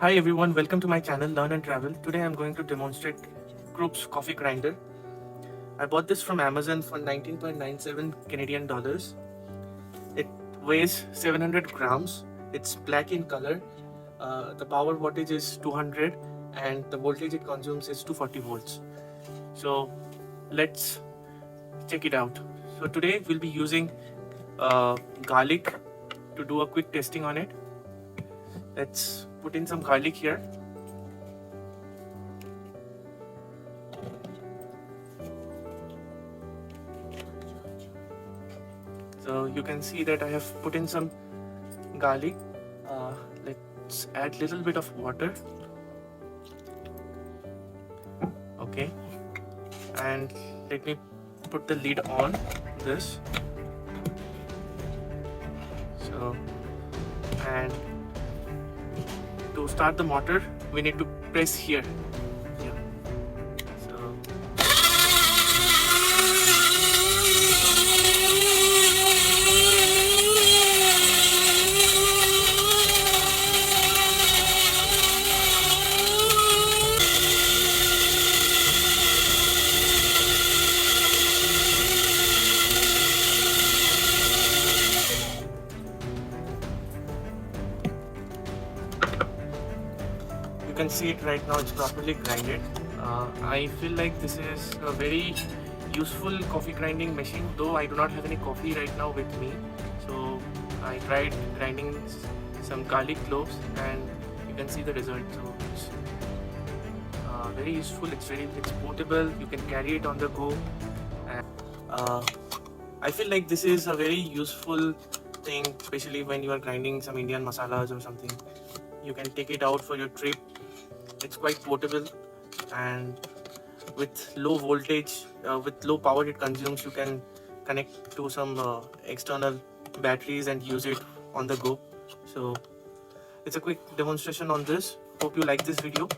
Hi everyone, welcome to my channel Learn and Travel. Today I'm going to demonstrate Krups coffee grinder. I bought this from Amazon for 19.97 Canadian dollars. It weighs 700 grams. It's black in color. The power wattage is 200 and the voltage it consumes is 240 volts. So let's check it out. So today we'll be using garlic to do a quick testing on it. Let's put in some garlic here. So you can see that I have put in some garlic. Let's add little bit of water. Okay, and let me put the lid on this. So, and to start the motor, we need to press here. Yeah. So. You can see it right now, it's properly grinded. I feel like this is a very useful coffee grinding machine, though I do not have any coffee right now with me. So I tried grinding some garlic cloves and you can see the result. So it's very useful, it's portable, you can carry it on the go. And I feel like this is a very useful thing, especially when you are grinding some Indian masalas or something. You can take it out for your trip. It's quite portable, and with low voltage, with low power it consumes, you can connect to some external batteries and use it on the go. So it's a quick demonstration on this. Hope you like this video.